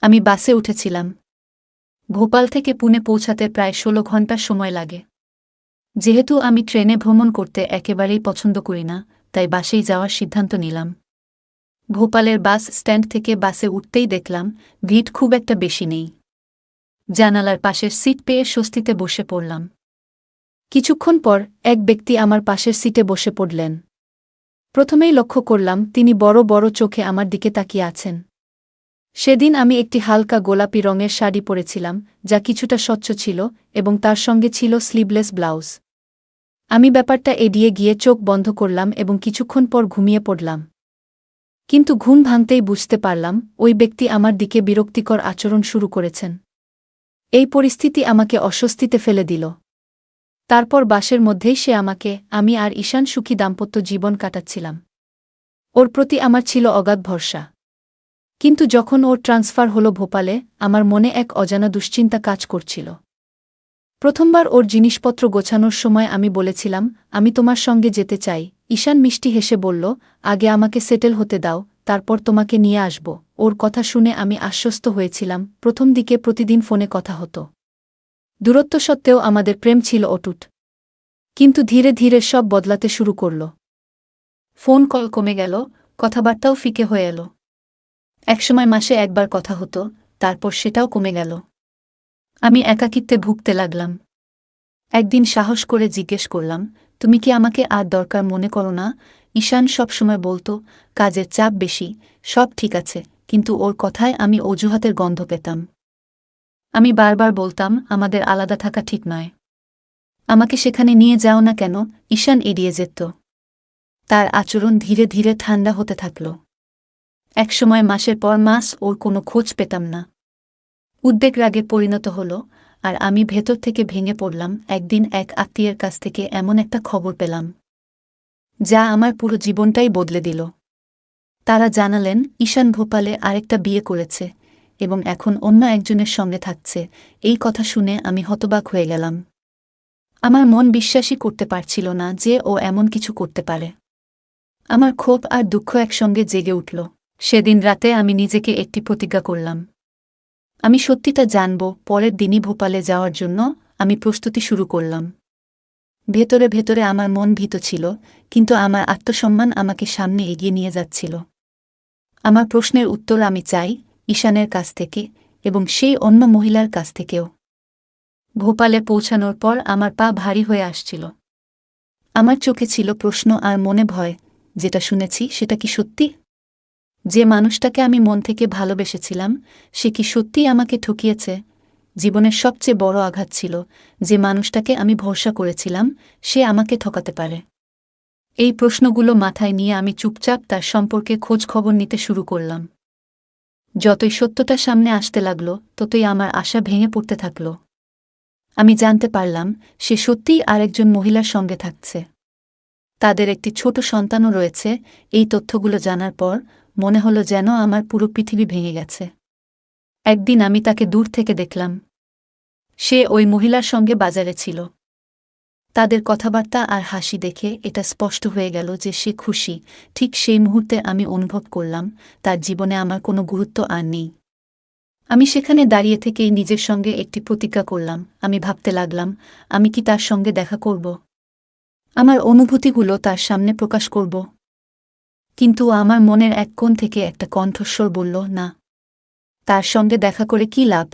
আমি বাসে উঠেছিলাম। ভোপাল থেকে পুনে পৌঁছাতে প্রায় ১৬ ঘণ্টা সময় লাগে। যেহেতু আমি ট্রেনে ভ্রমণ করতে একেবারেই পছন্দ করি না, তাই বাসেই যাওয়ার সিদ্ধান্ত নিলাম। ভোপালের বাস স্ট্যান্ড থেকে বাসে উঠতেই দেখলাম ভিড় খুব একটা বেশি নেই। জানালার পাশের সিট পেয়ে স্বস্তিতে বসে পড়লাম। কিছুক্ষণ পর এক ব্যক্তি আমার পাশের সিটে বসে পড়লেন। প্রথমেই লক্ষ্য করলাম তিনি বড় বড় চোখে আমার দিকে তাকিয়ে আছেন। সেদিন আমি একটি হালকা গোলাপি রঙের শাড়ি পরেছিলাম, যা কিছুটা স্বচ্ছ ছিল, এবং তার সঙ্গে ছিল স্লিভলেস ব্লাউজ। আমি ব্যাপারটা এড়িয়ে গিয়ে চোখ বন্ধ করলাম এবং কিছুক্ষণ পর ঘুমিয়ে পড়লাম। কিন্তু ঘুম ভাঙতেই বুঝতে পারলাম ওই ব্যক্তি আমার দিকে বিরক্তিকর আচরণ শুরু করেছেন। এই পরিস্থিতি আমাকে অস্বস্তিতে ফেলে দিল। তারপর বাসের মধ্যেই সে আমাকে, আমি আর ঈশান সুখী দাম্পত্য জীবন কাটাচ্ছিলাম। ওর প্রতি আমার ছিল অগাধ ভরসা। কিন্তু যখন ওর ট্রান্সফার হলো ভোপালে, আমার মনে এক অজানা দুশ্চিন্তা কাজ করছিল। প্রথমবার ওর জিনিসপত্র গোছানোর সময় আমি বলেছিলাম, আমি তোমার সঙ্গে যেতে চাই। ঈশান মিষ্টি হেসে বলল, আগে আমাকে সেটেল হতে দাও, তারপর তোমাকে নিয়ে আসব। ওর কথা শুনে আমি আশ্বস্ত হয়েছিলাম। প্রথম দিকে প্রতিদিন ফোনে কথা হতো। দূরত্ব সত্ত্বেও আমাদের প্রেম ছিল অটুট। কিন্তু ধীরে ধীরে সব বদলাতে শুরু করল। ফোন কল কমে গেল, কথাবার্তাও ফিকে হয়ে এল। একসময় মাসে একবার কথা হতো, তারপর সেটাও কমে গেল। আমি একাকিত্বে ভুগতে লাগলাম। একদিন সাহস করে জিজ্ঞেস করলাম, তুমি কি আমাকে আর দরকার মনে করো না? ঈশান সবসময় বলতো, কাজের চাপ বেশি, সব ঠিক আছে, কিন্তু ওর কথায় আমি অজুহাতের গন্ধ পেতাম। আমি বারবার বলতাম, আমাদের আলাদা থাকা ঠিক নয়। আমাকে সেখানে নিয়ে যাও না কেন? ঈশান এড়িয়ে যেত। তার আচরণ ধীরে ধীরে ঠান্ডা হতে থাকল। একসময় মাসের পর মাস ওর কোনো খোঁজ পেতাম না। উদ্বেগ রাগে পরিণত হল, আর আমি ভেতর থেকে ভেঙে পড়লাম। একদিন এক আত্মীয়ের কাছ থেকে এমন একটা খবর পেলাম, যা আমার পুরো জীবনটাই বদলে দিল। তারা জানালেন, ঈশান ভোপালে আরেকটা বিয়ে করেছে এবং এখন অন্য একজনের সঙ্গে থাকছে। এই কথা শুনে আমি হতবাক হয়ে গেলাম। আমার মন বিশ্বাসই করতে পারছিল না যে ও এমন কিছু করতে পারে। আমার ক্ষোভ আর দুঃখ একসঙ্গে জেগে উঠল। সেদিন রাতে আমি নিজেকে একটি প্রতিজ্ঞা করলাম। আমি সত্যিটা জানব। পরের দিনই ভোপালে যাওয়ার জন্য আমি প্রস্তুতি শুরু করলাম। ভেতরে ভেতরে আমার মন ভীত ছিল, কিন্তু আমার আত্মসম্মান আমাকে সামনে এগিয়ে নিয়ে যাচ্ছিল। আমার প্রশ্নের উত্তর আমি চাই, ঈশানের কাছ থেকে এবং সেই অন্য মহিলার কাছ থেকেও। ভোপালে পৌঁছানোর পর আমার পা ভারী হয়ে আসছিল। আমার চোখে ছিল প্রশ্ন আর মনে ভয়, যেটা শুনেছি সেটা কি সত্যি? যে মানুষটাকে আমি মন থেকে ভালোবেসেছিলাম, সে কি সত্যিই আমাকে ঠকিয়েছে? জীবনের সবচেয়ে বড় আঘাত ছিল, যে মানুষটাকে আমি ভরসা করেছিলাম, সে আমাকে ঠকাতে পারে। এই প্রশ্নগুলো মাথায় নিয়ে আমি চুপচাপ তার সম্পর্কে খোঁজ খবর নিতে শুরু করলাম। যতই সত্যটা সামনে আসতে লাগল, ততই আমার আশা ভেঙে পড়তে থাকল। আমি জানতে পারলাম সে সত্যিই আরেকজন মহিলার সঙ্গে থাকছে। তাদের একটি ছোট সন্তানও রয়েছে। এই তথ্যগুলো জানার পর মনে হলো যেন আমার পুরো পৃথিবী ভেঙে গেছে। একদিন আমি তাকে দূর থেকে দেখলাম। সে ওই মহিলার সঙ্গে বাজারে ছিল। তাদের কথাবার্তা আর হাসি দেখে এটা স্পষ্ট হয়ে গেল যে সে খুশি। ঠিক সেই মুহূর্তে আমি অনুভব করলাম তার জীবনে আমার কোনো গুরুত্ব আর নেই। আমি সেখানে দাঁড়িয়ে থেকেই নিজের সঙ্গে একটি প্রতিজ্ঞা করলাম। আমি ভাবতে লাগলাম, আমি কি তার সঙ্গে দেখা করব? আমার অনুভূতিগুলো তার সামনে প্রকাশ করব? কিন্তু আমার মনের এক কোণ থেকে একটা কণ্ঠস্বর বলল, না। তার সঙ্গে দেখা করে কী লাভ?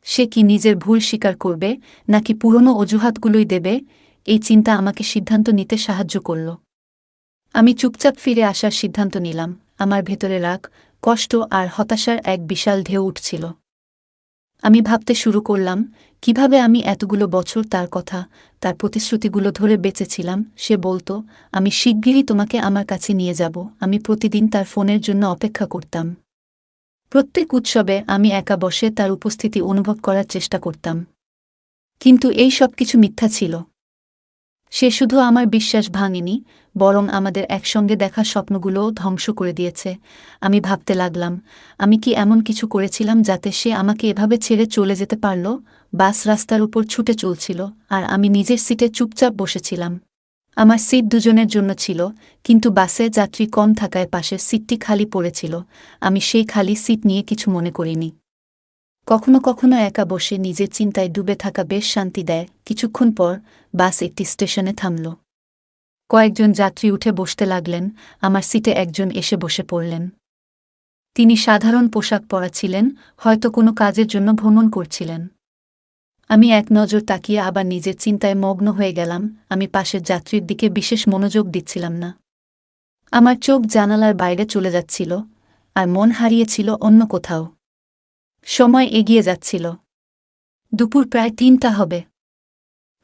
সে কি নিজের ভুল স্বীকার করবে, নাকি পুরনো অজুহাতগুলোই দেবে? এই চিন্তা আমাকে সিদ্ধান্ত নিতে সাহায্য করল। আমি চুপচাপ ফিরে আসার সিদ্ধান্ত নিলাম। আমার ভেতরে রাগ, কষ্ট আর হতাশার এক বিশাল ঢেউ উঠছিল। আমি ভাবতে শুরু করলাম, কিভাবে আমি এতগুলো বছর তার কথা, তার প্রতিশ্রুতিগুলো ধরে বেঁচেছিলাম। সে বলতো, আমি শিগগিরই তোমাকে আমার কাছে নিয়ে যাব। আমি প্রতিদিন তার ফোনের জন্য অপেক্ষা করতাম। প্রত্যেক উৎসবে আমি একা বসে তার উপস্থিতি অনুভব করার চেষ্টা করতাম। কিন্তু এই সব কিছু মিথ্যা ছিল। সে শুধু আমার বিশ্বাস ভাঙেনি, বরং আমাদের একসঙ্গে দেখা স্বপ্নগুলোও ধ্বংস করে দিয়েছে। আমি ভাবতে লাগলাম, আমি কি এমন কিছু করেছিলাম যাতে সে আমাকে এভাবে ছেড়ে চলে যেতে পারল? বাস রাস্তার উপর ছুটে চলছিল, আর আমি নিজের সিটে চুপচাপ বসেছিলাম। আমার সিট দুজনের জন্য ছিল, কিন্তু বাসে যাত্রী কম থাকায় পাশের সিটটি খালি পড়েছিল। আমি সেই খালি সিট নিয়ে কিছু মনে করিনি। কখনো কখনো একা বসে নিজের চিন্তায় ডুবে থাকা বেশ শান্তি দেয়। কিছুক্ষণ পর বাস একটি স্টেশনে থামল। কয়েকজন যাত্রী উঠে বসতে লাগলেন। আমার সিটে একজন এসে বসে পড়লেন। তিনি সাধারণ পোশাক পরা ছিলেন, হয়তো কোনো কাজের জন্য ভ্রমণ করছিলেন। আমি এক নজর তাকিয়ে আবার নিজের চিন্তায় মগ্ন হয়ে গেলাম। আমি পাশের যাত্রীর দিকে বিশেষ মনোযোগ দিচ্ছিলাম না। আমার চোখ জানালার বাইরে চলে যাচ্ছিল, আর মন হারিয়েছিল অন্য কোথাও। সময় এগিয়ে যাচ্ছিল। দুপুর প্রায় ৩টা হবে।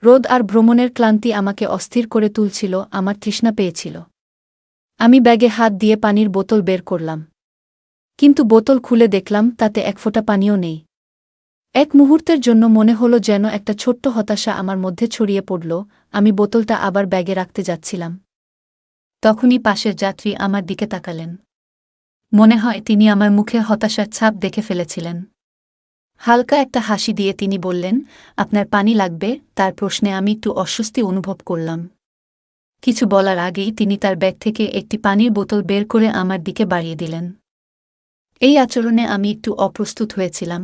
রোদ আর ভ্রমণের ক্লান্তি আমাকে অস্থির করে তুলছিল। আমার তৃষ্ণা পেয়েছিল। আমি ব্যাগে হাত দিয়ে পানির বোতল বের করলাম। কিন্তু বোতল খুলে দেখলাম তাতে এক ফোঁটা পানিও নেই। এক মুহূর্তের জন্য মনে হলো যেন একটা ছোট্ট হতাশা আমার মধ্যে ছড়িয়ে পড়ল। আমি বোতলটা আবার ব্যাগে রাখতে যাচ্ছিলাম। তখনই পাশের যাত্রী আমার দিকে তাকালেন। মনে হয় তিনি আমার মুখে হতাশার ছাপ দেখে ফেলেছিলেন। হালকা একটা হাসি দিয়ে তিনি বললেন, আপনার পানি লাগবে? তার প্রশ্নে আমি একটু অস্বস্তি অনুভব করলাম। কিছু বলার আগেই তিনি তার ব্যাগ থেকে একটি পানির বোতল বের করে আমার দিকে বাড়িয়ে দিলেন। এই আচরণে আমি একটু অপ্রস্তুত হয়েছিলাম,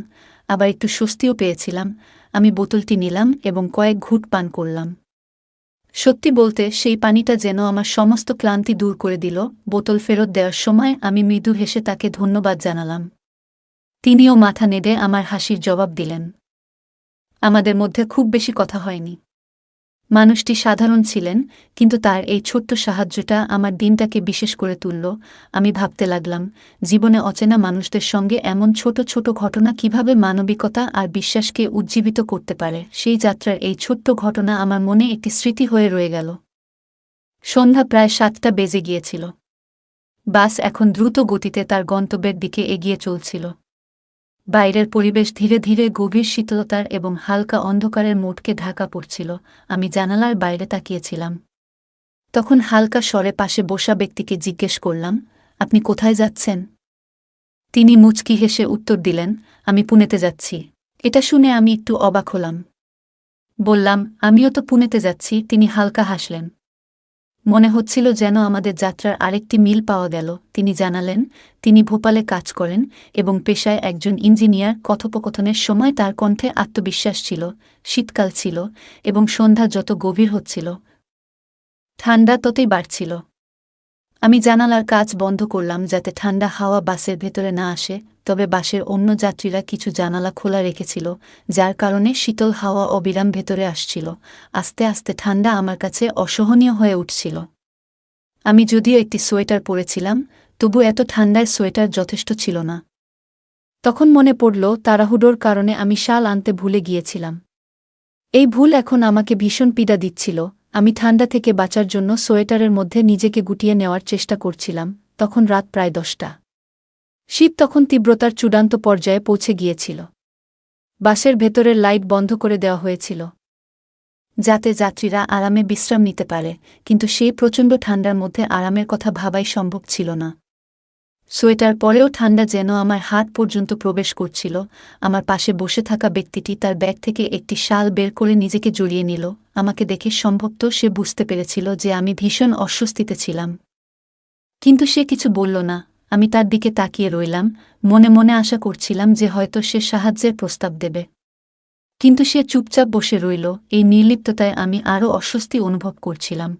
আবার একটু স্বস্তিও পেয়েছিলাম। আমি বোতলটি নিলাম এবং কয়েক ঘুঁট পান করলাম। সত্যি বলতে সেই পানিটা যেন আমার সমস্ত ক্লান্তি দূর করে দিল। বোতল ফেরত দেওয়ার সময় আমি মৃদু হেসে তাকে ধন্যবাদ জানালাম। তিনিও মাথা নেড়ে আমার হাসির জবাব দিলেন। আমাদের মধ্যে খুব বেশি কথা হয়নি। মানুষটি সাধারণ ছিলেন, কিন্তু তার এই ছোট্ট সাহায্যটা আমার দিনটাকে বিশেষ করে তুলল। আমি ভাবতে লাগলাম, জীবনে অচেনা মানুষদের সঙ্গে এমন ছোট ছোট ঘটনা কিভাবে মানবিকতা আর বিশ্বাসকে উজ্জীবিত করতে পারে। সেই যাত্রার এই ছোট্ট ঘটনা আমার মনে একটি স্মৃতি হয়ে রয়ে গেল। সন্ধ্যা প্রায় 7টা বেজে গিয়েছিল। বাস এখন দ্রুত গতিতে তার গন্তব্যের দিকে এগিয়ে চলছিল। বাইরের পরিবেশ ধীরে ধীরে গভীর শীতলতার এবং হালকা অন্ধকারের মোটকে ঢাকা পড়ছিল। আমি জানালার বাইরে তাকিয়েছিলাম। তখন হালকা স্বরে পাশে বসা ব্যক্তিকে জিজ্ঞেস করলাম, আপনি কোথায় যাচ্ছেন? তিনি মুচকি হেসে উত্তর দিলেন, আমি পুনেতে যাচ্ছি। এটা শুনে আমি একটু অবাক হলাম। বললাম, আমিও তো পুনেতে যাচ্ছি। তিনি হালকা হাসলেন। মনে হচ্ছিল যেন আমাদের যাত্রার আরেকটি মিল পাওয়া গেল। তিনি জানালেন, তিনি ভোপালে কাজ করেন এবং পেশায় একজন ইঞ্জিনিয়ার। কথোপকথনের সময় তার কণ্ঠে আত্মবিশ্বাস ছিল। শীতকাল ছিল এবং সন্ধ্যা যত গভীর হচ্ছিল, ঠান্ডা ততই বাড়ছিল। আমি জানালার কাচ বন্ধ করলাম যাতে ঠান্ডা হাওয়া বাসের ভেতরে না আসে, তবে বাসের অন্য যাত্রীরা কিছু জানালা খোলা রেখেছিল, যার কারণে শীতল হাওয়া অবিরাম ভেতরে আসছিল। আস্তে আস্তে ঠান্ডা আমার কাছে অসহনীয় হয়ে উঠছিল। আমি যদিও একটি সোয়েটার পরেছিলাম, তবু এত ঠান্ডায় সোয়েটার যথেষ্ট ছিল না। তখন মনে পড়ল, তাড়াহুড়োর কারণে আমি শাল আনতে ভুলে গিয়েছিলাম। এই ভুল এখন আমাকে ভীষণ পীড়া দিচ্ছিল। আমি ঠান্ডা থেকে বাঁচার জন্য সোয়েটারের মধ্যে নিজেকে গুটিয়ে নেওয়ার চেষ্টা করছিলাম। তখন রাত প্রায় 10টা। শীত তখন তীব্রতার চূড়ান্ত পর্যায়ে পৌঁছে গিয়েছিল। বাসের ভেতরের লাইট বন্ধ করে দেওয়া হয়েছিল, যাতে যাত্রীরা আরামে বিশ্রাম নিতে পারে, কিন্তু সেই প্রচণ্ড ঠান্ডার মধ্যে আরামের কথা ভাবাই সম্ভব ছিল না। সোয়েটার পরেও ঠান্ডা যেন আমার হাত পর্যন্ত প্রবেশ করছিল। আমার পাশে বসে থাকা ব্যক্তিটি তার ব্যাগ থেকে একটি শাল বের করে নিজেকে জড়িয়ে নিল। আমাকে দেখে সম্ভবত সে বুঝতে পেরেছিল যে আমি ভীষণ অস্বস্তিতে ছিলাম। কিন্তু সে কিছু বলল না। আমি তার দিকে তাকিয়ে রইলাম, মনে মনে আশা করছিলাম যে হয়তো সে সাহায্যের প্রস্তাব দেবে। কিন্তু সে চুপচাপ বসে রইল। এই নির্লিপ্ততায় আমি আরও অস্বস্তি অনুভব করছিলাম।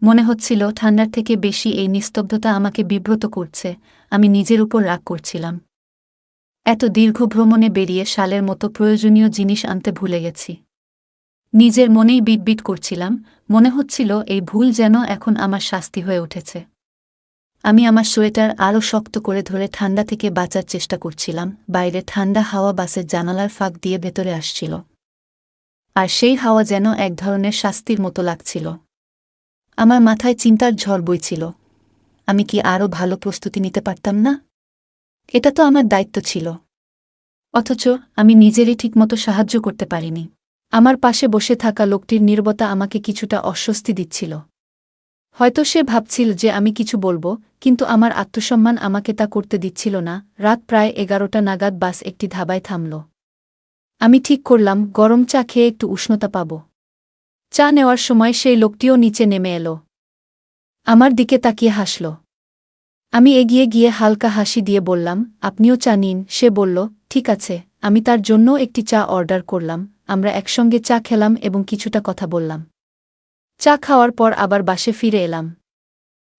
মনে হচ্ছিল ঠান্ডার থেকে বেশি এই নিস্তব্ধতা আমাকে বিব্রত করছে। আমি নিজের উপর রাগ করছিলাম। এত দীর্ঘ ভ্রমণে বেরিয়ে শালের মতো প্রয়োজনীয় জিনিস আনতে ভুলে গেছি। নিজের মনেই বিটবিট করছিলাম। মনে হচ্ছিল এই ভুল যেন এখন আমার শাস্তি হয়ে উঠেছে। আমি আমার সোয়েটার আরও শক্ত করে ধরে ঠান্ডা থেকে বাঁচার চেষ্টা করছিলাম। বাইরে ঠান্ডা হাওয়া বাসের জানালার ফাঁক দিয়ে ভেতরে আসছিল, আর সেই হাওয়া যেন এক ধরনের শাস্তির মতো লাগছিল। আমার মাথায় চিন্তার ঝড় বইছিল। আমি কি আরও ভালো প্রস্তুতি নিতে পারতাম না? এটা তো আমার দায়িত্ব ছিল। অথচ আমি নিজেরই ঠিকমতো সাহায্য করতে পারিনি। আমার পাশে বসে থাকা লোকটির নীরবতা আমাকে কিছুটা অস্বস্তি দিচ্ছিল। হয়তো সে ভাবছিল যে আমি কিছু বলবো, কিন্তু আমার আত্মসম্মান আমাকে তা করতে দিচ্ছিল না। রাত প্রায় 11টা নাগাদ বাস একটি ধাবায় থামল। আমি ঠিক করলাম গরম চা খেয়ে একটু উষ্ণতা পাব। চা নেওয়ার সময় সেই লোকটিও নিচে নেমে এলো। আমার দিকে তাকিয়ে হাসল। আমি এগিয়ে গিয়ে হালকা হাসি দিয়ে বললাম, আপনিও চা নিন। সে বলল, ঠিক আছে। আমি তার জন্য একটি চা অর্ডার করলাম। আমরা একসঙ্গে চা খেলাম এবং কিছুটা কথা বললাম। চা খাওয়ার পর আবার বাসে ফিরে এলাম।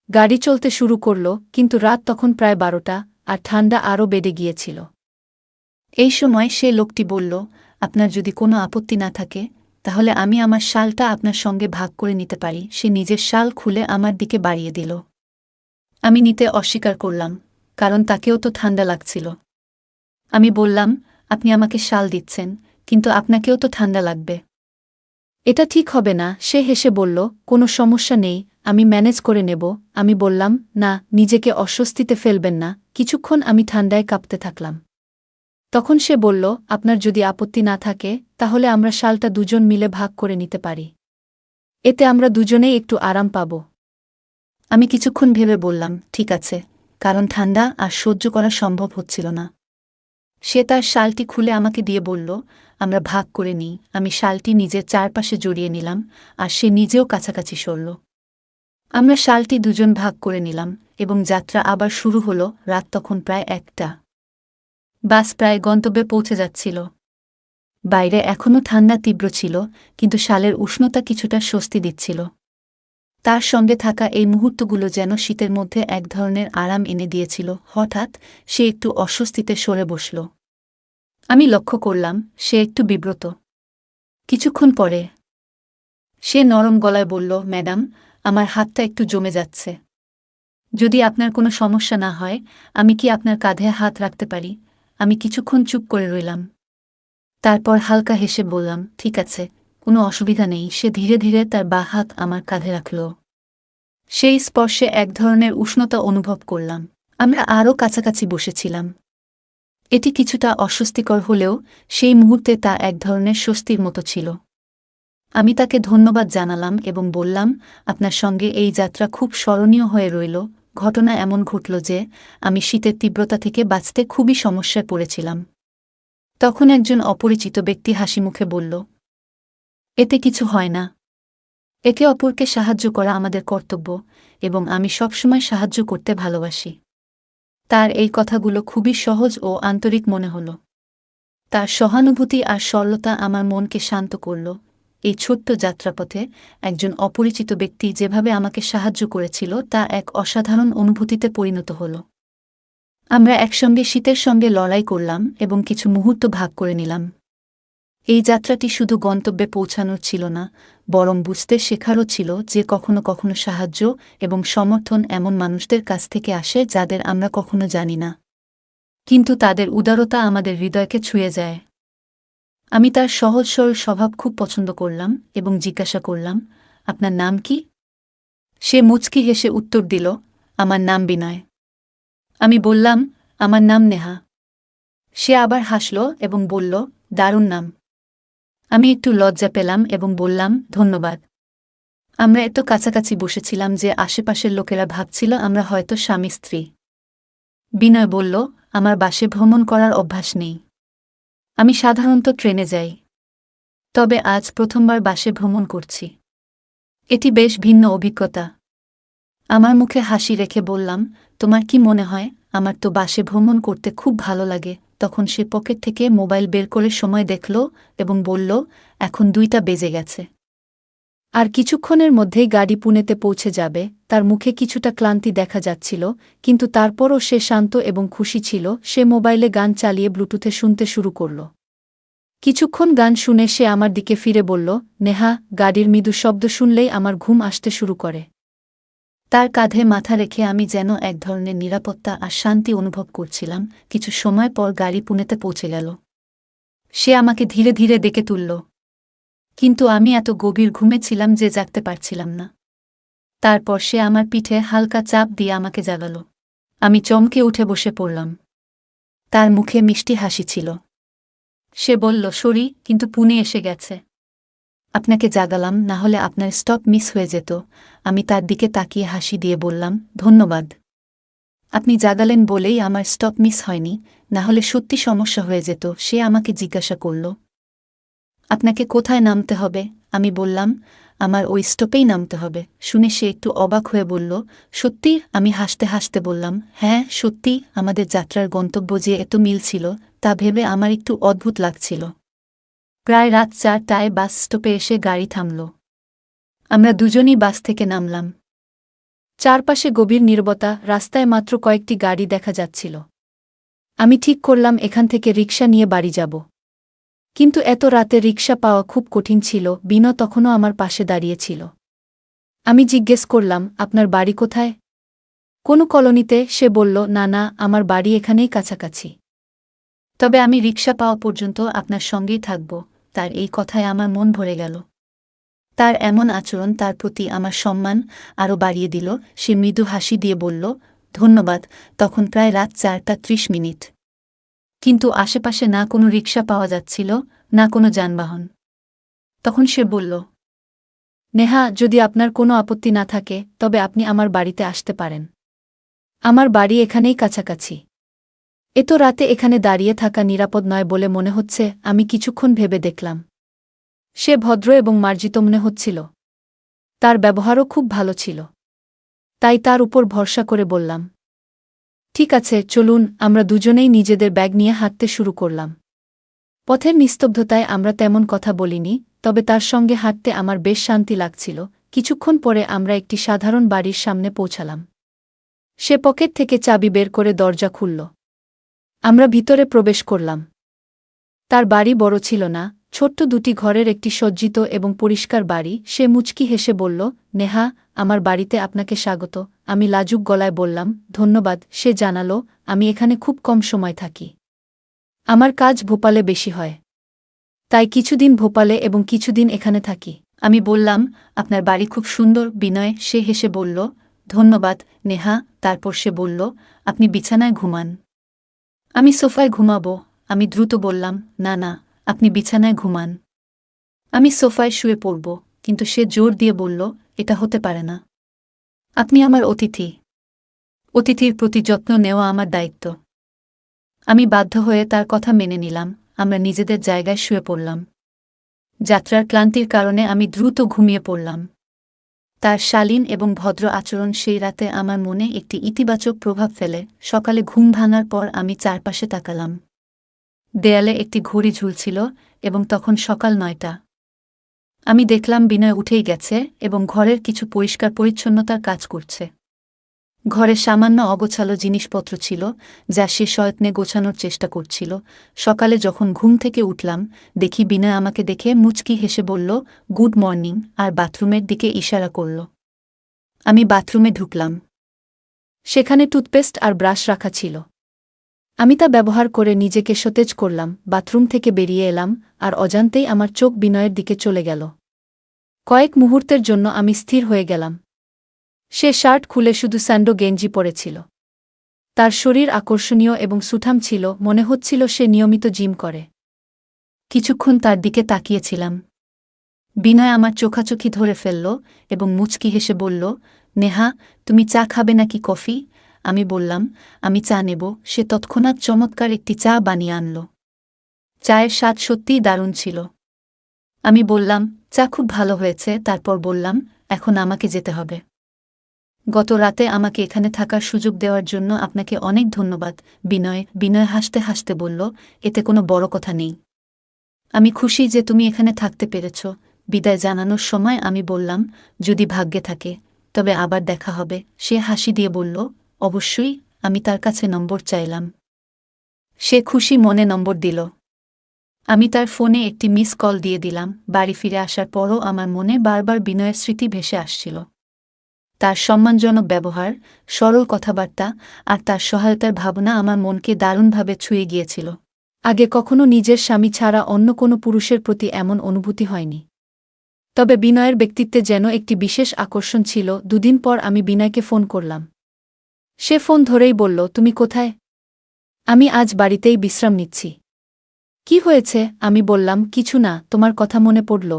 গাড়ি চলতে শুরু করল, কিন্তু রাত তখন প্রায় 12টা, আর ঠান্ডা আরও বেড়ে গিয়েছিল। এই সময় সে লোকটি বলল, আপনার যদি কোনো আপত্তি না থাকে তাহলে আমি আমার শালটা আপনার সঙ্গে ভাগ করে নিতে পারি। সে নিজের শাল খুলে আমার দিকে বাড়িয়ে দিল। আমি নিতে অস্বীকার করলাম, কারণ তাকেও তো ঠান্ডা লাগছিল। আমি বললাম, আপনি আমাকে শাল দিচ্ছেন, কিন্তু আপনাকেও তো ঠান্ডা লাগবে। এটা ঠিক হবে না। সে হেসে বলল, কোনো সমস্যা নেই, আমি ম্যানেজ করে নেব। আমি বললাম, না, নিজেকে অস্বস্তিতে ফেলবেন না। কিছুক্ষণ আমি ঠান্ডায় কাঁপতে থাকলাম। তখন সে বলল, আপনার যদি আপত্তি না থাকে তাহলে আমরা শালটা দুজন মিলে ভাগ করে নিতে পারি। এতে আমরা দুজনেই একটু আরাম পাব। আমি কিছুক্ষণ ভেবে বললাম, ঠিক আছে, কারণ ঠান্ডা আর সহ্য করা সম্ভব হচ্ছিল না। সে তার শালটি খুলে আমাকে দিয়ে বলল, আমরা ভাগ করে নিই। আমি শালটি নিজের চারপাশে জড়িয়ে নিলাম, আর সে নিজেও কাছাকাছি সরল। আমরা শালটি দুজন ভাগ করে নিলাম, এবং যাত্রা আবার শুরু হল। রাত তখন প্রায় 1টা। বাস প্রায় গন্তব্যে পৌঁছে যাচ্ছিল। বাইরে এখনও ঠান্ডা তীব্র ছিল, কিন্তু শালের উষ্ণতা কিছুটা স্বস্তি দিচ্ছিল। তার সঙ্গে থাকা এই মুহূর্তগুলো যেন শীতের মধ্যে এক ধরনের আরাম এনে দিয়েছিল। হঠাৎ সে একটু অস্বস্তিতে সরে বসল। আমি লক্ষ্য করলাম সে একটু বিব্রত। কিছুক্ষণ পরে সে নরম গলায় বলল, ম্যাডাম, আমার হাতটা একটু জমে যাচ্ছে। যদি আপনার কোনো সমস্যা না হয়, আমি কি আপনার কাঁধে হাত রাখতে পারি? আমি কিছুক্ষণ চুপ করে রইলাম। তারপর হালকা হেসে বললাম, ঠিক আছে, কোনো অসুবিধা নেই। সে ধীরে ধীরে তার বাঁ হাত আমার কাঁধে রাখল। সেই স্পর্শে এক ধরনের উষ্ণতা অনুভব করলাম। আমরা আরও কাছাকাছি বসেছিলাম। এটি কিছুটা অস্বস্তিকর হলেও সেই মুহূর্তে তা এক ধরনের স্বস্তির মতো ছিল। আমি তাকে ধন্যবাদ জানালাম এবং বললাম, আপনার সঙ্গে এই যাত্রা খুব স্মরণীয় হয়ে রইল। ঘটনা এমন ঘটল যে আমি শীতের তীব্রতা থেকে বাঁচতে খুবই সমস্যায় পড়েছিলাম। তখন একজন অপরিচিত ব্যক্তি হাসিমুখে বলল, এতে কিছু হয় না। একে অপরকে সাহায্য করা আমাদের কর্তব্য, এবং আমি সবসময় সাহায্য করতে ভালোবাসি। তার এই কথাগুলো খুবই সহজ ও আন্তরিক মনে হল। তার সহানুভূতি আর সরলতা আমার মনকে শান্ত করল। এই ছোট্ট যাত্রাপথে একজন অপরিচিত ব্যক্তি যেভাবে আমাকে সাহায্য করেছিল তা এক অসাধারণ অনুভূতিতে পরিণত হল। আমরা একসঙ্গে শীতের সঙ্গে লড়াই করলাম এবং কিছু মুহূর্ত ভাগ করে নিলাম। এই যাত্রাটি শুধু গন্তব্যে পৌঁছানোর ছিল না, বরং বুঝতে শেখারও ছিল যে কখনো কখনো সাহায্য এবং সমর্থন এমন মানুষদের কাছ থেকে আসে যাদের আমরা কখনো জানি না, কিন্তু তাদের উদারতা আমাদের হৃদয়কে ছুঁয়ে যায়। আমি তার সহজ সরল স্বভাব খুব পছন্দ করলাম এবং জিজ্ঞাসা করলাম, আপনার নাম কি? সে মুচকি হেসে উত্তর দিল, আমার নাম বিনয়। আমি বললাম, আমার নাম নেহা। সে আবার হাসল এবং বলল, দারুণ নাম। আমি একটু লজ্জা পেলাম এবং বললাম, ধন্যবাদ। আমরা এত কাছাকাছি বসেছিলাম যে আশেপাশের লোকেরা ভাবছিল আমরা হয়তো স্বামী স্ত্রী। বিনয় বলল, আমার বাসে ভ্রমণ করার অভ্যাস নেই। আমি সাধারণত ট্রেনে যাই। তবে আজ প্রথমবার বাসে ভ্রমণ করছি। এটি বেশ ভিন্ন অভিজ্ঞতা। আমার মুখে হাসি রেখে বললাম, তোমার কি মনে হয়? আমার তো বাসে ভ্রমণ করতে খুব ভালো লাগে। তখন সে পকেট থেকে মোবাইল বের করে সময় দেখল এবং বলল, এখন 2টা বেজে গেছে। আর কিছুক্ষণের মধ্যেই গাড়ি পুনেতে পৌঁছে যাবে। তার মুখে কিছুটা ক্লান্তি দেখা যাচ্ছিল, কিন্তু তারপরও সে শান্ত এবং খুশি ছিল। সে মোবাইলে গান চালিয়ে ব্লুটুথে শুনতে শুরু করল। কিছুক্ষণ গান শুনে সে আমার দিকে ফিরে বলল, নেহা, গাড়ির মৃদু শব্দ শুনলেই আমার ঘুম আসতে শুরু করে। তার কাঁধে মাথা রেখে আমি যেন এক ধরনের নিরাপত্তা আর শান্তি অনুভব করছিলাম। কিছু সময় পর গাড়ি পুনেতে পৌঁছে গেল। সে আমাকে ধীরে ধীরে ডেকে তুলল, কিন্তু আমি এত গভীর ঘুমে ছিলাম যে জাগতে পারছিলাম না। তারপর সে আমার পিঠে হালকা চাপ দিয়ে আমাকে জাগাল। আমি চমকে উঠে বসে পড়লাম। তার মুখে মিষ্টি হাসি ছিল। সে বলল, সরি, কিন্তু পুনে এসে গেছে। আপনাকে জাগালাম, না হলে আপনার স্টপ মিস হয়ে যেত। আমি তার দিকে তাকিয়ে হাসি দিয়ে বললাম, ধন্যবাদ। আপনি জাগালেন বলেই আমার স্টপ মিস হয়নি, না হলে সত্যি সমস্যা হয়ে যেত। সে আমাকে জিজ্ঞাসা করল, আপনাকে কোথায় নামতে হবে? আমি বললাম, আমার ওই স্টপেই নামতে হবে। শুনে সে একটু অবাক হয়ে বলল, সত্যি? আমি হাসতে হাসতে বললাম, হ্যাঁ সত্যি, আমাদের যাত্রার গন্তব্য যে এত মিল ছিল তা ভেবে আমার একটু অদ্ভুত লাগছিল। প্রায় রাত 4টায় বাস স্টপে এসে গাড়ি থামল। আমরা দুজনই বাস থেকে নামলাম। চারপাশে গভীর নীরবতা, রাস্তায় মাত্র কয়েকটি গাড়ি দেখা যাচ্ছিল। আমি ঠিক করলাম এখান থেকে রিকশা নিয়ে বাড়ি যাব। কিন্তু এত রাতে রিকশা পাওয়া খুব কঠিন ছিল। বিনয় তখনও আমার পাশে দাঁড়িয়েছিল। আমি জিজ্ঞেস করলাম, আপনার বাড়ি কোথায়? কোনো কলোনিতে? সে বলল, না না, আমার বাড়ি এখানেই কাছাকাছি। তবে আমি রিকশা পাওয়া পর্যন্ত আপনার সঙ্গেই থাকব। তার এই কথায় আমার মন ভরে গেল। তার এমন আচরণ তার প্রতি আমার সম্মান আরও বাড়িয়ে দিল। সে মৃদু হাসি দিয়ে বলল, ধন্যবাদ। তখন প্রায় রাত 4:30। কিন্তু আশেপাশে না কোনো রিকশা পাওয়া যাচ্ছিল, না কোনো যানবাহন। তখন সে বলল, নেহা, যদি আপনার কোনো আপত্তি না থাকে তবে আপনি আমার বাড়িতে আসতে পারেন। আমার বাড়ি এখানেই কাছাকাছি। এত রাতে এখানে দাঁড়িয়ে থাকা নিরাপদ নয় বলে মনে হচ্ছে। আমি কিছুক্ষণ ভেবে দেখলাম। সে ভদ্র এবং মার্জিত মনে হচ্ছিল। তার ব্যবহারও খুব ভালো ছিল। তাই তার উপর ভরসা করে বললাম, ঠিক আছে, চলুন। আমরা দুজনেই নিজেদের ব্যাগ নিয়ে হাঁটতে শুরু করলাম। পথের নিস্তব্ধতায় আমরা তেমন কথা বলিনি, তবে তার সঙ্গে হাঁটতে আমার বেশ শান্তি লাগছিল। কিছুক্ষণ পরে আমরা একটি সাধারণ বাড়ির সামনে পৌঁছালাম। সে পকেট থেকে চাবি বের করে দরজা খুলল। আমরা ভিতরে প্রবেশ করলাম। তার বাড়ি বড় ছিল না, ছোট্ট দুটি ঘরের একটি সজ্জিত এবং পরিষ্কার বাড়ি। সে মুচকি হেসে বলল, নেহা, আমার বাড়িতে আপনাকে স্বাগত। আমি লাজুক গলায় বললাম, ধন্যবাদ। সে জানালো, আমি এখানে খুব কম সময় থাকি। আমার কাজ ভোপালে বেশি হয়। তাই কিছুদিন ভোপালে এবং কিছুদিন এখানে থাকি। আমি বললাম, আপনার বাড়ি খুব সুন্দর বিনয়। সে হেসে বলল, ধন্যবাদ নেহা। তারপর সে বলল, আপনি বিছানায় ঘুমান। আমি সোফায় ঘুমাবো। আমি দ্রুত বললাম, না না, আপনি বিছানায় ঘুমান। আমি সোফায় শুয়ে পড়ব। কিন্তু সে জোর দিয়ে বলল, এটা হতে পারে না। আপনি আমার অতিথি। অতিথির প্রতি যত্ন নেওয়া আমার দায়িত্ব। আমি বাধ্য হয়ে তার কথা মেনে নিলাম। আমরা নিজেদের জায়গায় শুয়ে পড়লাম। যাত্রার ক্লান্তির কারণে আমি দ্রুত ঘুমিয়ে পড়লাম। তার শালীন এবং ভদ্র আচরণ সেই রাতে আমার মনে একটি ইতিবাচক প্রভাব ফেলে। সকালে ঘুম ভাঙার পর আমি চারপাশে তাকালাম। দেয়ালে একটি ঘড়ি ঝুলছিল এবং তখন সকাল 9টা। আমি দেখলাম বিনয় উঠেই গেছে এবং ঘরের কিছু পরিষ্কার পরিচ্ছন্নতার কাজ করছে। ঘরে সামান্য অগোছালো জিনিসপত্র ছিল, যা সে সযত্নে গোছানোর চেষ্টা করছিল। সকালে যখন ঘুম থেকে উঠলাম, দেখি বিনয় আমাকে দেখে মুচকি হেসে বলল, গুড মর্নিং, আর বাথরুমের দিকে ইশারা করল। আমি বাথরুমে ঢুকলাম। সেখানে টুথপেস্ট আর ব্রাশ রাখা ছিল। আমি তা ব্যবহার করে নিজেকে সতেজ করলাম। বাথরুম থেকে বেরিয়ে এলাম, আর অজান্তেই আমার চোখ বিনয়ের দিকে চলে গেল। কয়েক মুহূর্তের জন্য আমি স্থির হয়ে গেলাম। সে শার্ট খুলে শুধু স্যান্ডো গেঞ্জি পরেছিল। তার শরীর আকর্ষণীয় এবং সুঠাম ছিল, মনে হচ্ছিল সে নিয়মিত জিম করে। কিছুক্ষণ তার দিকে তাকিয়েছিলাম। বিনয় আমার চোখাচোখি ধরে ফেলল এবং মুচকি হেসে বলল, নেহা, তুমি চা খাবে নাকি কফি? আমি বললাম, আমি চা নেব। সে তৎক্ষণাৎ চমৎকার একটি চা বানিয়ে আনল। চায়ের স্বাদ সত্যিই দারুণ ছিল। আমি বললাম, চা খুব ভালো হয়েছে। তারপর বললাম, এখন আমাকে যেতে হবে। গত রাতে আমাকে এখানে থাকার সুযোগ দেওয়ার জন্য আপনাকে অনেক ধন্যবাদ বিনয়। বিনয় হাসতে হাসতে বলল, এতে কোনো বড় কথা নেই। আমি খুশি যে তুমি এখানে থাকতে পেরেছ। বিদায় জানানোর সময় আমি বললাম, যদি ভাগ্যে থাকে তবে আবার দেখা হবে। সে হাসি দিয়ে বলল, অবশ্যই। আমি তার কাছে নম্বর চাইলাম। সে খুশি মনে নম্বর দিল। আমি তার ফোনে একটি মিস কল দিয়ে দিলাম। বাড়ি ফিরে আসার পরও আমার মনে বারবার বিনয়ের স্মৃতি ভেসে আসছিল। তার সম্মানজনক ব্যবহার, সরল কথাবার্তা আর তার সহায়তার ভাবনা আমার মনকে দারুণভাবে ছুঁয়ে গিয়েছিল। আগে কখনো নিজের স্বামী ছাড়া অন্য কোনো পুরুষের প্রতি এমন অনুভূতি হয়নি। তবে বিনয়ের ব্যক্তিত্বে যেন একটি বিশেষ আকর্ষণ ছিল। দুদিন পর আমি বিনয়কে ফোন করলাম। সে ফোন ধরেই বলল, তুমি কোথায়? আমি আজ বাড়িতেই বিশ্রাম নিচ্ছি। কি হয়েছে? আমি বললাম, কিছু না, তোমার কথা মনে পড়ল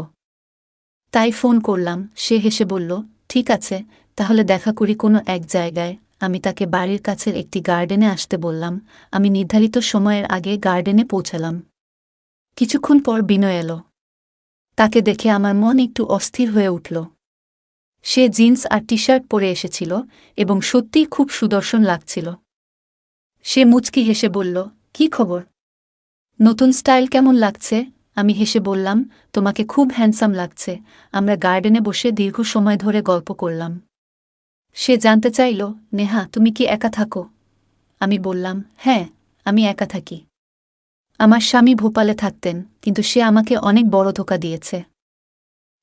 তাই ফোন করলাম। সে হেসে বলল, ঠিক আছে, তাহলে দেখা করি কোনো এক জায়গায়। আমি তাকে বাড়ির কাছের একটি গার্ডেনে আসতে বললাম। আমি নির্ধারিত সময়ের আগে গার্ডেনে পৌঁছালাম। কিছুক্ষণ পর বিনয় এল। তাকে দেখে আমার মন একটু অস্থির হয়ে উঠল। সে জিন্স আর টি শার্ট পরে এসেছিল এবং সত্যিই খুব সুদর্শন লাগছিল। সে মুচকি হেসে বলল, কি খবর? নতুন স্টাইল কেমন লাগছে? আমি হেসে বললাম, তোমাকে খুব হ্যান্ডসাম লাগছে। আমরা গার্ডেনে বসে দীর্ঘ সময় ধরে গল্প করলাম। সে জানতে চাইল, নেহা, তুমি কি একা থাকো? আমি বললাম, হ্যাঁ, আমি একা থাকি। আমার স্বামী ভোপালে থাকতেন, কিন্তু সে আমাকে অনেক বড় ধোঁকা দিয়েছে।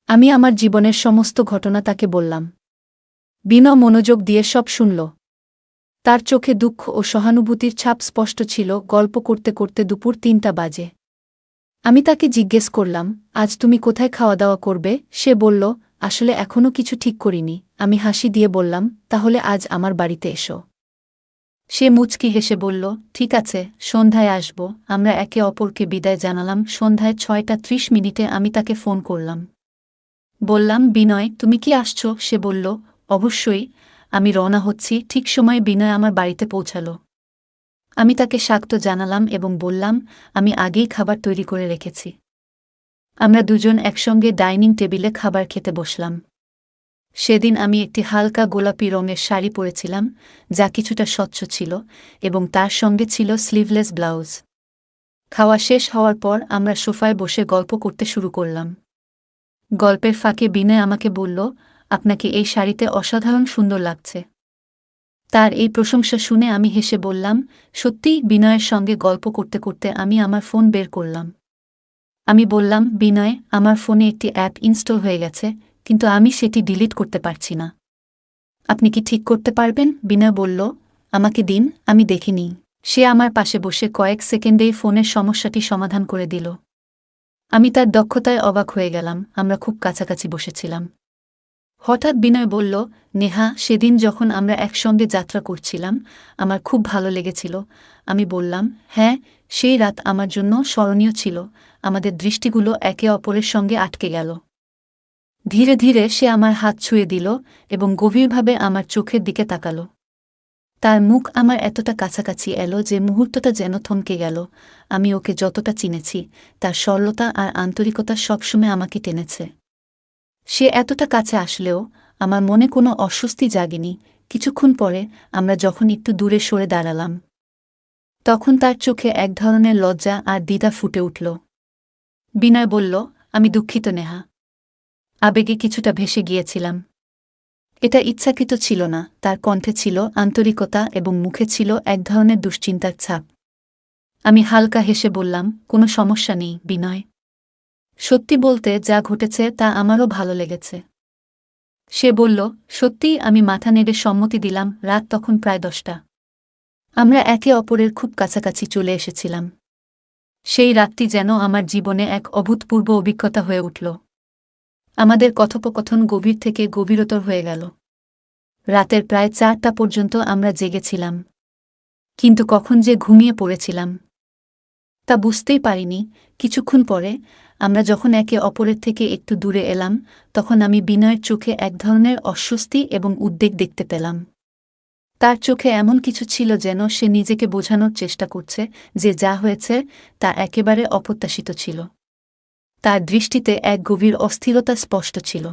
আমি আমার জীবনের সমস্ত ঘটনা তাকে বললাম। বিনা মনোযোগ দিয়ে সব শুনল। তার চোখে দুঃখ ও সহানুভূতির ছাপ স্পষ্ট ছিল। গল্প করতে করতে দুপুর ৩টা বাজে। আমি তাকে জিজ্ঞেস করলাম, আজ তুমি কোথায় খাওয়া দাওয়া করবে? সে বলল, আসলে এখনও কিছু ঠিক করিনি। আমি হাসি দিয়ে বললাম, তাহলে আজ আমার বাড়িতে এসো। সে মুচকি হেসে বলল, ঠিক আছে, সন্ধ্যায় আসব। আমরা একে অপরকে বিদায় জানালাম। সন্ধ্যায় ৬টা ৩০ আমি তাকে ফোন করলাম। বললাম, বিনয়, তুমি কি আসছো? সে বলল, অবশ্যই, আমি রওনা হচ্ছি। ঠিক সময়ে বিনয় আমার বাড়িতে পৌঁছাল। আমি তাকে স্বাগত জানালাম এবং বললাম, আমি আগেই খাবার তৈরি করে রেখেছি। আমরা দুজন একসঙ্গে ডাইনিং টেবিলে খাবার খেতে বসলাম। সেদিন আমি একটি হালকা গোলাপি রঙের শাড়ি পরেছিলাম, যা কিছুটা স্বচ্ছ ছিল, এবং তার সঙ্গে ছিল স্লিভলেস ব্লাউজ। খাওয়া শেষ হওয়ার পর আমরা সোফায় বসে গল্প করতে শুরু করলাম। গল্পের ফাঁকে বিনয় আমাকে বলল, আপনাকে এই শাড়িতে অসাধারণ সুন্দর লাগছে। তার এই প্রশংসা শুনে আমি হেসে বললাম, সত্যিই। বিনয়ের সঙ্গে গল্প করতে করতে আমি আমার ফোন বের করলাম। আমি বললাম, বিনয়, আমার ফোনে একটি অ্যাপ ইনস্টল হয়ে গেছে, কিন্তু আমি সেটি ডিলিট করতে পারছি না। আপনি কি ঠিক করতে পারবেন? বিনয় বলল, আমাকে দিন, আমি দেখিনি। সে আমার পাশে বসে কয়েক সেকেন্ডেই ফোনের সমস্যাটি সমাধান করে দিল। আমি তার দক্ষতায় অবাক হয়ে গেলাম। আমরা খুব কাছাকাছি বসেছিলাম। হঠাৎ বিনয় বলল, নেহা, সেদিন যখন আমরা একসঙ্গে যাত্রা করছিলাম, আমার খুব ভালো লেগেছিল। আমি বললাম, হ্যাঁ, সেই রাত আমার জন্য স্মরণীয় ছিল। আমাদের দৃষ্টিগুলো একে অপরের সঙ্গে আটকে গেল। ধীরে ধীরে সে আমার হাত ছুঁয়ে দিল এবং গভীরভাবে আমার চোখের দিকে তাকাল। তার মুখ আমার এতটা কাছাকাছি এলো যে মুহূর্তটা যেন থমকে গেল। আমি ওকে যতটা চিনেছি, তার সরলতা আর আন্তরিকতা সবসময় আমাকে টেনেছে। সে এতটা কাছে আসলেও আমার মনে কোনো অস্বস্তি জাগেনি। কিছুক্ষণ পরে আমরা যখন একটু দূরে সরে দাঁড়ালাম, তখন তার চোখে এক ধরনের লজ্জা আর দ্বিধা ফুটে উঠল। বিনয় বলল, আমি দুঃখিত নেহা। আবেগে কিছুটা ভেসে গিয়েছিলাম। এটা ইচ্ছাকৃত ছিল না। তার কণ্ঠে ছিল আন্তরিকতা এবং মুখে ছিল এক ধরনের দুশ্চিন্তার ছাপ। আমি হালকা হেসে বললাম, কোনো সমস্যা নেই বিনয়। সত্যি বলতে যা ঘটেছে তা আমারও ভালো লেগেছে। সে বলল, সত্যিই। আমি মাথা নেড়ে সম্মতি দিলাম। রাত তখন প্রায় 10টা। আমরা একে অপরের খুব কাছাকাছি চলে এসেছিলাম। সেই রাতটি যেন আমার জীবনে এক অভূতপূর্ব অভিজ্ঞতা হয়ে উঠল। আমাদের কথোপকথন গভীর থেকে গভীরতর হয়ে গেল। রাতের প্রায় 4টা পর্যন্ত আমরা জেগেছিলাম, কিন্তু কখন যে ঘুমিয়ে পড়েছিলাম তা বুঝতেই পারিনি। কিছুক্ষণ পরে আমরা যখন একে অপরের থেকে একটু দূরে এলাম, তখন আমি বিনয়ের চোখে এক ধরনের অস্বস্তি এবং উদ্বেগ দেখতে পেলাম। তার চোখে এমন কিছু ছিল যেন সে নিজেকে বোঝানোর চেষ্টা করছে যে যা হয়েছে তা একেবারে অপ্রত্যাশিত ছিল। তার দৃষ্টিতে এক গভীর অস্থিরতা স্পষ্ট ছিল।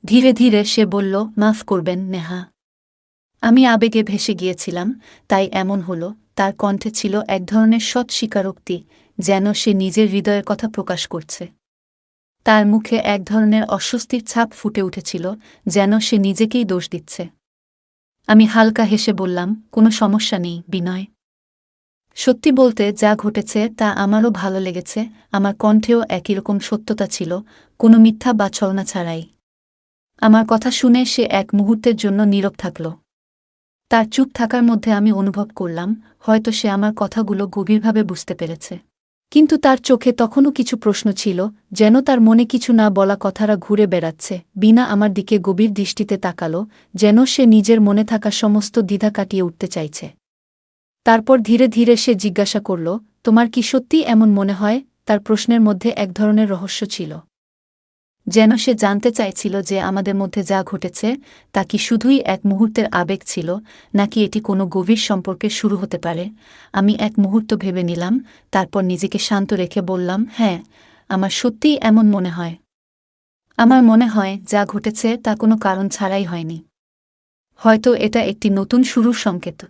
ধীরে ধীরে সে বলল, মাফ করবেন নেহা। আমি আবেগে ভেসে গিয়েছিলাম, তাই এমন হল। তার কণ্ঠে ছিল এক ধরনের সৎ স্বীকারোক্তি, যেন সে নিজের হৃদয়ের কথা প্রকাশ করছে। তার মুখে এক ধরনের অস্বস্তির ছাপ ফুটে উঠেছিল, যেন সে নিজেকেই দোষ দিচ্ছে। আমি হালকা হেসে বললাম, কোনো সমস্যা নেই বিনয়। সত্যি বলতে যা ঘটেছে তা আমারও ভালো লেগেছে। আমার কণ্ঠেও একই রকম সত্যতা ছিল, কোনো মিথ্যা বা ছলনা ছাড়াই। আমার কথা শুনে সে এক মুহূর্তের জন্য নীরব থাকল। তার চুপ থাকার মধ্যে আমি অনুভব করলাম, হয়তো সে আমার কথাগুলো গভীরভাবে বুঝতে পেরেছে। কিন্তু তার চোখে তখনও কিছু প্রশ্ন ছিল, যেন তার মনে কিছু না বলা কথারা ঘুরে বেড়াচ্ছে। বিনা আমার দিকে গভীর দৃষ্টিতে তাকাল, যেন সে নিজের মনে থাকা সমস্ত দ্বিধা কাটিয়ে উঠতে চাইছে। তারপর ধীরে ধীরে সে জিজ্ঞাসা করল, তোমার কি সত্যি এমন মনে হয়? তার প্রশ্নের মধ্যে এক ধরনের রহস্য ছিল, যেন সে জানতে চাইছিল যে আমাদের মধ্যে যা ঘটেছে তা কি শুধুই এক মুহূর্তের আবেগ ছিল, নাকি এটি কোনো গভীর সম্পর্কের শুরু হতে পারে। আমি এক মুহূর্ত ভেবে নিলাম, তারপর নিজেকে শান্ত রেখে বললাম, হ্যাঁ, আমার সত্যিই এমন মনে হয়। আমার মনে হয় যা ঘটেছে তা কোনো কারণ ছাড়াই হয়নি। হয়তো এটা একটি নতুন শুরুর সংকেত।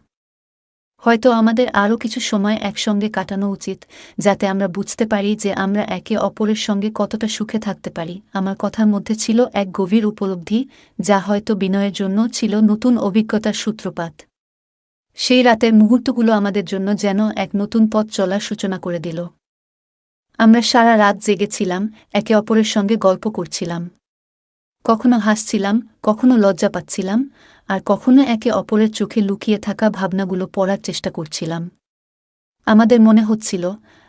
হয়তো আমাদের আরও কিছু সময় একসঙ্গে কাটানো উচিত, যাতে আমরা বুঝতে পারি যে আমরা একে অপরের সঙ্গে কতটা সুখে থাকতে পারি। আমার কথার মধ্যে ছিল এক গভীর উপলব্ধি, যা হয়তো বিনয়ের জন্য ছিল নতুন অভিজ্ঞতার সূত্রপাত। সেই রাতের মুহূর্তগুলো আমাদের জন্য যেন এক নতুন পথ চলার সূচনা করে দিল। আমরা সারা রাত জেগেছিলাম, একে অপরের সঙ্গে গল্প করছিলাম। কখনো হাসছিলাম, কখনো লজ্জা পাচ্ছিলাম, আর কখনো একে অপরের চোখে লুকিয়ে থাকা ভাবনাগুলো পড়ার চেষ্টা করছিলাম। আমাদের মনে হচ্ছিল,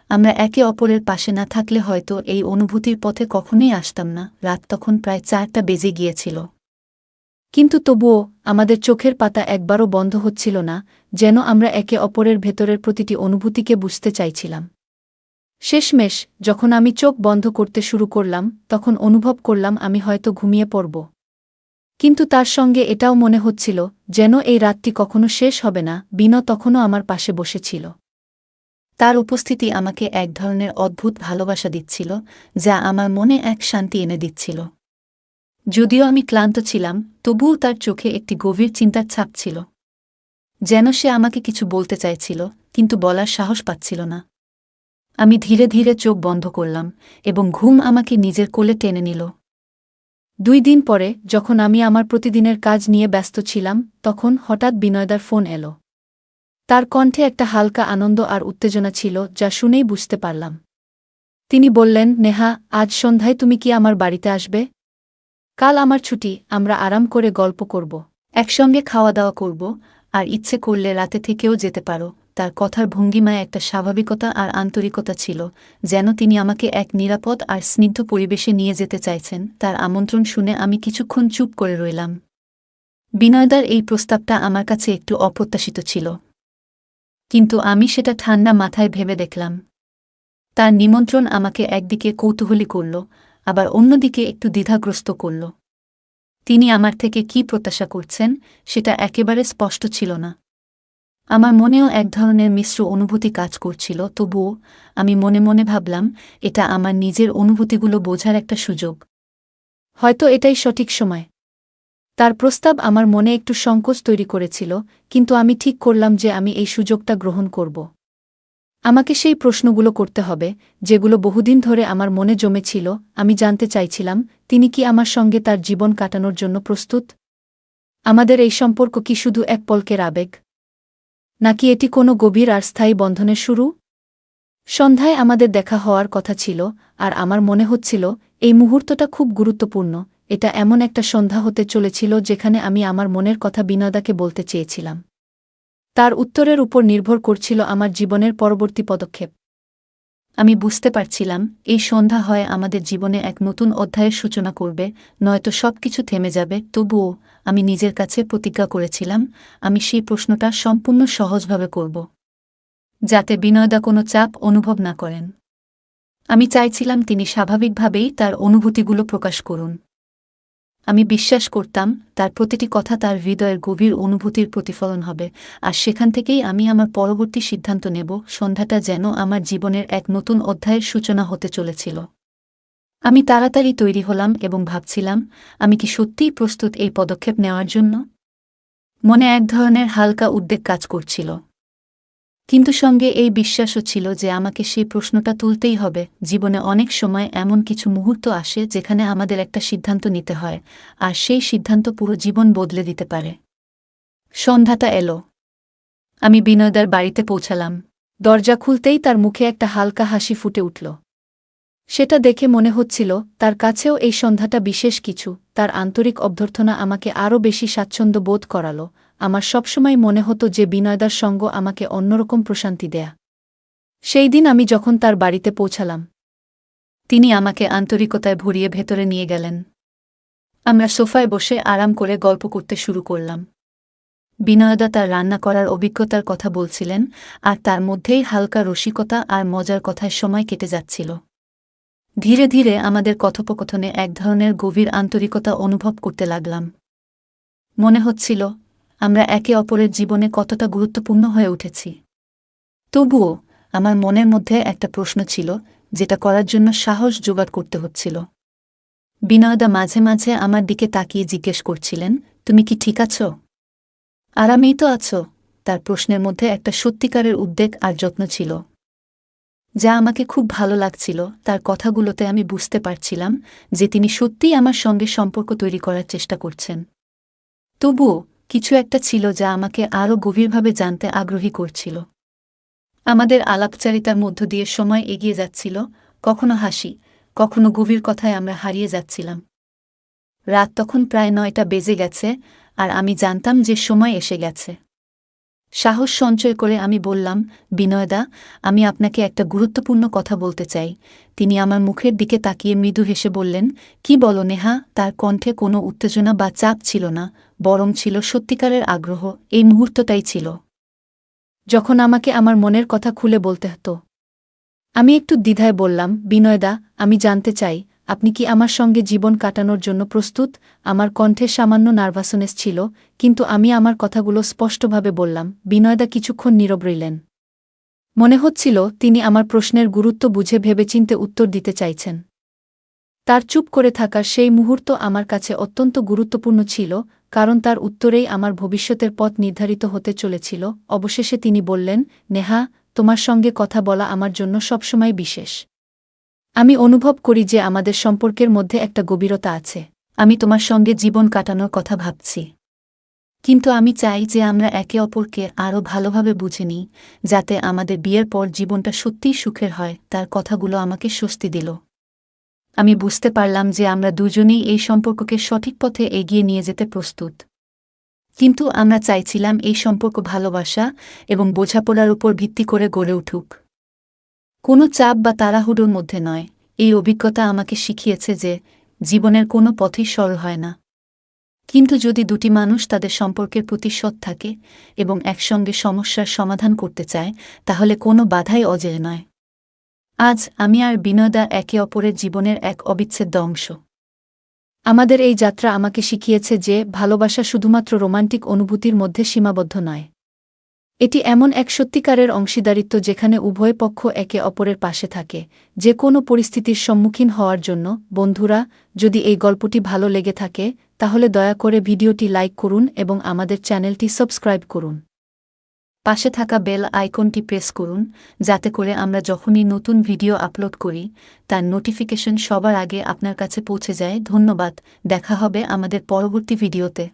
আমরা একে অপরের পাশে না থাকলে হয়তো এই অনুভূতির পথে কখনোই আসতাম না। রাত তখন প্রায় 4টা বেজে গিয়েছিল। কিন্তু তবুও আমাদের চোখের পাতা একবারও বন্ধ হচ্ছিল না, যেন আমরা একে অপরের ভেতরের প্রতিটি অনুভূতিকে বুঝতে চাইছিলাম। শেষমেশ যখন আমি চোখ বন্ধ করতে শুরু করলাম, তখন অনুভব করলাম আমি হয়তো ঘুমিয়ে পড়ব। কিন্তু তার সঙ্গে এটাও মনে হচ্ছিল, যেন এই রাতটি কখনো শেষ হবে না। বিনো তখনও আমার পাশে বসেছিল। তার উপস্থিতি আমাকে এক ধরনের অদ্ভুত ভালোবাসা দিচ্ছিল, যা আমার মনে এক শান্তি এনে দিচ্ছিল। যদিও আমি ক্লান্ত ছিলাম, তবুও তার চোখে একটি গভীর চিন্তার ছাপ ছিল। যেন সে আমাকে কিছু বলতে চাইছিল, কিন্তু বলার সাহস পাচ্ছিল না। আমি ধীরে ধীরে চোখ বন্ধ করলাম, এবং ঘুম আমাকে নিজের কোলে টেনে নিল। 2 দিন পরে, যখন আমি আমার প্রতিদিনের কাজ নিয়ে ব্যস্ত ছিলাম, তখন হঠাৎ বিনয়দার ফোন এলো। তার কণ্ঠে একটা হালকা আনন্দ আর উত্তেজনা ছিল, যা শুনেই বুঝতে পারলাম। তিনি বললেন, নেহা, আজ সন্ধ্যায় তুমি কি আমার বাড়িতে আসবে? কাল আমার ছুটি, আমরা আরাম করে গল্প করব, একসঙ্গে খাওয়া দাওয়া করব, আর ইচ্ছে করলে রাতে থেকেও যেতে পারো। তার কথার ভঙ্গিমায় একটা স্বাভাবিকতা আর আন্তরিকতা ছিল, যেন তিনি আমাকে এক নিরাপদ আর স্নিগ্ধ পরিবেশে নিয়ে যেতে চাইছেন। তার আমন্ত্রণ শুনে আমি কিছুক্ষণ চুপ করে রইলাম। বিনয়দার এই প্রস্তাবটা আমার কাছে একটু অপ্রত্যাশিত ছিল, কিন্তু আমি সেটা ঠান্ডা মাথায় ভেবে দেখলাম। তার নিমন্ত্রণ আমাকে একদিকে কৌতূহলী করল, আবার অন্যদিকে একটু দ্বিধাগ্রস্ত করল। তিনি আমার থেকে কি প্রত্যাশা করছেন, সেটা একেবারে স্পষ্ট ছিল না। আমার মনেও এক ধরনের মিশ্র অনুভূতি কাজ করছিল, তবুও আমি মনে মনে ভাবলাম, এটা আমার নিজের অনুভূতিগুলো বোঝার একটা সুযোগ। হয়তো এটাই সঠিক সময়। তার প্রস্তাব আমার মনে একটু সংকোচ তৈরি করেছিল, কিন্তু আমি ঠিক করলাম যে আমি এই সুযোগটা গ্রহণ করব। আমাকে সেই প্রশ্নগুলো করতে হবে, যেগুলো বহুদিন ধরে আমার মনে জমেছিল। আমি জানতে চাইছিলাম, তিনি কি আমার সঙ্গে তার জীবন কাটানোর জন্য প্রস্তুত? আমাদের এই সম্পর্ক কি শুধু এক পলকের আবেগ, নাকি এটি কোনো গভীর আর স্থায়ী বন্ধনের শুরু? সন্ধ্যায় আমাদের দেখা হওয়ার কথা ছিল, আর আমার মনে হচ্ছিল এই মুহূর্তটা খুব গুরুত্বপূর্ণ। এটা এমন একটা সন্ধ্যা হতে চলেছিল যেখানে আমি আমার মনের কথা বিনোদাকে বলতে চেয়েছিলাম। তার উত্তরের উপর নির্ভর করছিল আমার জীবনের পরবর্তী পদক্ষেপ। আমি বুঝতে পারছিলাম, এই সন্ধ্যা হয় আমাদের জীবনে এক নতুন অধ্যায়ের সূচনা করবে, নয়তো সবকিছু থেমে যাবে। তবুও আমি নিজের কাছে প্রতিজ্ঞা করেছিলাম, আমি সেই প্রশ্নটা সম্পূর্ণ সহজভাবে করব, যাতে বিনয়দা কোনো চাপ অনুভব না করেন। আমি চাইছিলাম তিনি স্বাভাবিকভাবেই তার অনুভূতিগুলো প্রকাশ করুন। আমি বিশ্বাস করতাম, তার প্রতিটি কথা তার হৃদয়ের গভীর অনুভূতির প্রতিফলন হবে, আর সেখান থেকেই আমি আমার পরবর্তী সিদ্ধান্ত নেব। সন্ধ্যাটা যেন আমার জীবনের এক নতুন অধ্যায়ের সূচনা হতে চলেছিল। আমি তাড়াতাড়ি তৈরি হলাম এবং ভাবছিলাম, আমি কি সত্যিই প্রস্তুত এই পদক্ষেপ নেওয়ার জন্য? মনে এক ধরনের হালকা উদ্বেগ কাজ করছিল, কিন্তু সঙ্গে এই বিশ্বাসও ছিল যে আমাকে সেই প্রশ্নটা তুলতেই হবে। জীবনে অনেক সময় এমন কিছু মুহূর্ত আসে যেখানে আমাদের একটা সিদ্ধান্ত নিতে হয়, আর সেই সিদ্ধান্ত পুরো জীবন বদলে দিতে পারে। সন্ধ্যাটা এলো। আমি বিনয়দার বাড়িতে পৌঁছালাম। দরজা খুলতেই তার মুখে একটা হালকা হাসি ফুটে উঠল। সেটা দেখে মনে হচ্ছিল, তার কাছেও এই সন্ধ্যাটা বিশেষ কিছু। তার আন্তরিক অভ্যর্থনা আমাকে আরও বেশি স্বাচ্ছন্দ্য বোধ করাল। আমার সবসময় মনে হতো যে বিনয়দার সঙ্গ আমাকে অন্যরকম প্রশান্তি দেয়া। সেই দিন আমি যখন তার বাড়িতে পৌঁছালাম, তিনি আমাকে আন্তরিকতায় ভরিয়ে ভেতরে নিয়ে গেলেন। আমরা সোফায় বসে আরাম করে গল্প করতে শুরু করলাম। বিনয়দা তার রান্না করার অভিজ্ঞতার কথা বলছিলেন, আর তার মধ্যেই হালকা রসিকতা আর মজার কথায় সময় কেটে যাচ্ছিল। ধীরে ধীরে আমাদের কথোপকথনে এক ধরনের গভীর আন্তরিকতা অনুভব করতে লাগলাম। মনে হচ্ছিল, আমরা একে অপরের জীবনে কতটা গুরুত্বপূর্ণ হয়ে উঠেছি। তবুও আমার মনের মধ্যে একটা প্রশ্ন ছিল, যেটা করার জন্য সাহস জোগাড় করতে হচ্ছিল। বিনয়দা মাঝে মাঝে আমার দিকে তাকিয়ে জিজ্ঞেস করছিলেন, তুমি কি ঠিক আছো? আরামেই তো আছো? তার প্রশ্নের মধ্যে একটা সত্যিকারের উদ্বেগ আর যত্ন ছিল, যা আমাকে খুব ভালো লাগছিল। তার কথাগুলোতে আমি বুঝতে পারছিলাম যে তিনি সত্যিই আমার সঙ্গে সম্পর্ক তৈরি করার চেষ্টা করছেন। তবুও কিছু একটা ছিল যা আমাকে আরও গভীরভাবে জানতে আগ্রহী করছিল। আমাদের আলাপচারিতার মধ্য দিয়ে সময় এগিয়ে যাচ্ছিল, কখনো হাসি, কখনো গভীর কথায় আমরা হারিয়ে যাচ্ছিলাম। রাত তখন প্রায় 9টা বেজে গেছে, আর আমি জানতাম যে সময় এসে গেছে। সাহস সঞ্চয় করে আমি বললাম, বিনয়দা, আমি আপনাকে একটা গুরুত্বপূর্ণ কথা বলতে চাই। তিনি আমার মুখের দিকে তাকিয়ে মৃদু হেসে বললেন, কি বলো নেহা? তার কণ্ঠে কোনো উত্তেজনা বা চাপ ছিল না, বরং ছিল সত্যিকারের আগ্রহ। এই মুহূর্তটাই ছিল যখন আমাকে আমার মনের কথা খুলে বলতে হতো। আমি একটু দ্বিধায় বললাম, বিনয়দা, আমি জানতে চাই, আপনি কি আমার সঙ্গে জীবন কাটানোর জন্য প্রস্তুত? আমার কণ্ঠে সামান্য নার্ভাসনেস ছিল, কিন্তু আমি আমার কথাগুলো স্পষ্টভাবে বললাম। বিনয়দা কিছুক্ষণ নীরব রইলেন। মনে হচ্ছিল তিনি আমার প্রশ্নের গুরুত্ব বুঝে ভেবেচিন্তে উত্তর দিতে চাইছেন। তার চুপ করে থাকার সেই মুহূর্ত আমার কাছে অত্যন্ত গুরুত্বপূর্ণ ছিল, কারণ তার উত্তরেই আমার ভবিষ্যতের পথ নির্ধারিত হতে চলেছিল। অবশেষে তিনি বললেন, নেহা, তোমার সঙ্গে কথা বলা আমার জন্য সবসময় বিশেষ। আমি অনুভব করি যে আমাদের সম্পর্কের মধ্যে একটা গভীরতা আছে। আমি তোমার সঙ্গে জীবন কাটানোর কথা ভাবছি, কিন্তু আমি চাই যে আমরা একে অপরকে আরও ভালোভাবে বুঝে নিই, যাতে আমাদের বিয়ের পর জীবনটা সত্যিই সুখের হয়। তার কথাগুলো আমাকে স্বস্তি দিল। আমি বুঝতে পারলাম যে আমরা দুজনেই এই সম্পর্ককে সঠিক পথে এগিয়ে নিয়ে যেতে প্রস্তুত। কিন্তু আমরা চাইছিলাম এই সম্পর্ক ভালোবাসা এবং বোঝাপড়ার উপর ভিত্তি করে গড়ে উঠুক, কোনো চাপ বা তাড়াহুড়োর মধ্যে নয়। এই অভিজ্ঞতা আমাকে শিখিয়েছে যে জীবনের কোনো পথই সরল হয় না, কিন্তু যদি দুটি মানুষ তাদের সম্পর্কের প্রতি সৎ থাকে এবং একসঙ্গে সমস্যার সমাধান করতে চায়, তাহলে কোনো বাধাই অজেয় নয়। আজ আমি আর বিনয়দা একে অপরের জীবনের এক অবিচ্ছেদ্য অংশ। আমাদের এই যাত্রা আমাকে শিখিয়েছে যে ভালোবাসা শুধুমাত্র রোমান্টিক অনুভূতির মধ্যে সীমাবদ্ধ নয়। এটি এমন এক সত্যিকারের অংশীদারিত্ব যেখানে উভয় পক্ষ একে অপরের পাশে থাকে, যে কোনো পরিস্থিতির সম্মুখীন হওয়ার জন্য। বন্ধুরা, যদি এই গল্পটি ভালো লেগে থাকে, তাহলে দয়া করে ভিডিওটি লাইক করুন এবং আমাদের চ্যানেলটি সাবস্ক্রাইব করুন। পাশে থাকা বেল আইকনটি প্রেস করুন, যাতে করে আমরা যখনই নতুন ভিডিও আপলোড করি, তার নোটিফিকেশন সবার আগে আপনার কাছে পৌঁছে যায়। ধন্যবাদ। দেখা হবে আমাদের পরবর্তী ভিডিওতে।